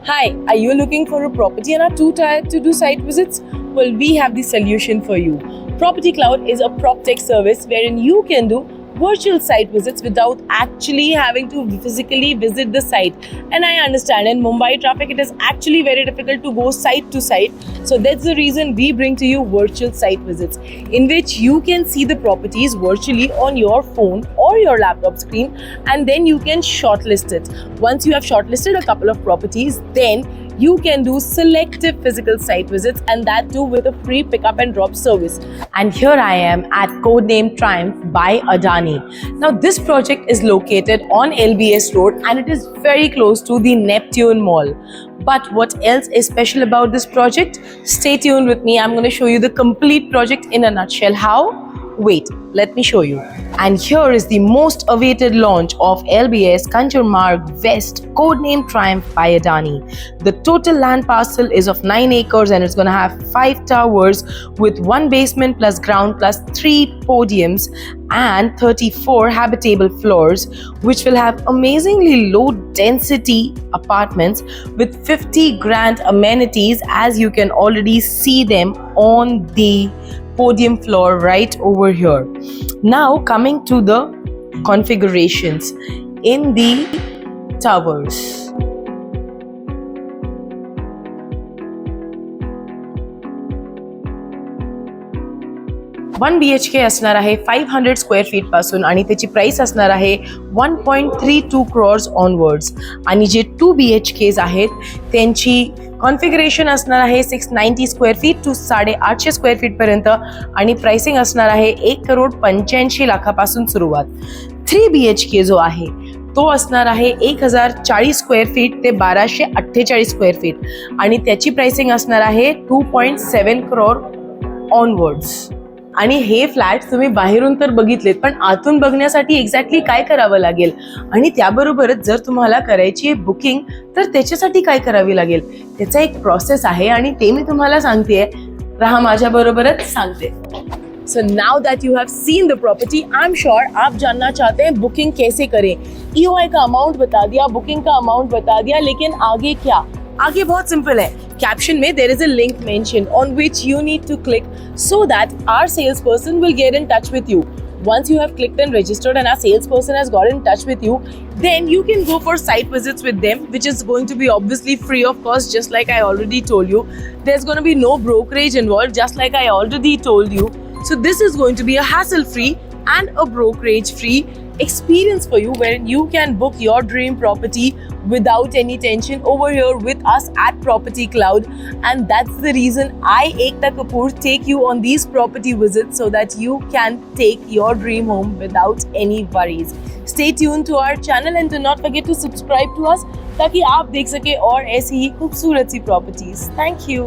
Hi, are you looking for a property and are too tired to do site visits? Well, we have the solution for you. Property Cloud is a PropTech service wherein you can do virtual site visits without actually having to physically visit the site. And I understand in Mumbai traffic, it is actually very difficult to go site to site. So that's the reason we bring to you virtual site visits in which you can see the properties virtually on your phone or your laptop screen, and then you can shortlist it. Once you have shortlisted a couple of properties, then you can do selective physical site visits, and that too with a free pickup and drop service. And here I am at Codename Triumph by Adani. Now this project is located on LBS Road and it is very close to the Neptune Mall. But what else is special about this project? Stay tuned with me. I'm going to show you the complete project in a nutshell. How? Wait, let me show you. And here is the most awaited launch of LBS Kanjurmarg West, codename Triumph by Adani. The total land parcel is of 9 acres and it's going to have 5 towers with 1 basement plus ground plus 3 podiums and 34 habitable floors, which will have amazingly low density apartments with 50 grand amenities, as you can already see them on the podium floor right over here. Now coming to the configurations in the towers. 1 BHK असणार आहे 500 square feet पासून आणि त्याची price असणार आहे 1.32 crores onwards. आणि जे 2 BHKs आहेत त्यांची कॉन्फिगरेशन असणार आहे 690 square feet to 850 square feet पर्यंत आणि प्राइसिंग असणार आहे 1,85,00,000 सुरुवात. 3 BHK जो आहे तो असणार आहे 1,040 स्क्वेअर फीट ते 1,248 स्क्वेअर फीट आणि त्याची प्राइसिंग असणार आहे 2.7 crore ऑनवर्ड्स. आणि हे फ्लॅट तुम्ही बाहेरून तर बघितलेत, पण आतून बघण्यासाठी एक्झॅक्टली काय करावं लागेल आणि त्याबरोबरच जर तुम्हाला करायची आहे बुकिंग तर त्याच्यासाठी काय करावी लागेल त्याचा एक प्रोसेस आहे आणि ते मी तुम्हाला सांगतेय. राहा माझ्या बरोबरच सांगते. So now that you have seen the property, I'm sure आप जानना चाहते हैं बुकिंग कैसे करें. EOI का अमाउंट बता दिया, बुकिंग का अमाउंट बता दिया, लेकिन आगे क्या? आगे बहुत सिंपल है. Caption में there is a link mentioned on which you need to click so that our salesperson will get in touch with you. Once you have clicked and registered and our salesperson has got in touch with you, then you can go for site visits with them, which is going to be obviously free of cost, just like I already told you. There's going to be no brokerage involved, just like I already told you. So this is going to be a hassle-free and a brokerage-free experience for you, wherein you can book your dream property without any tension over here with us at Property Cloud. And that's the reason I, Ekta Kapoor, take you on these property visits so that you can take your dream home without any worries. Stay tuned to our channel and do not forget to subscribe to us ताकि आप देख सके और ऐसी ही खूबसूरत सी properties. Thank you.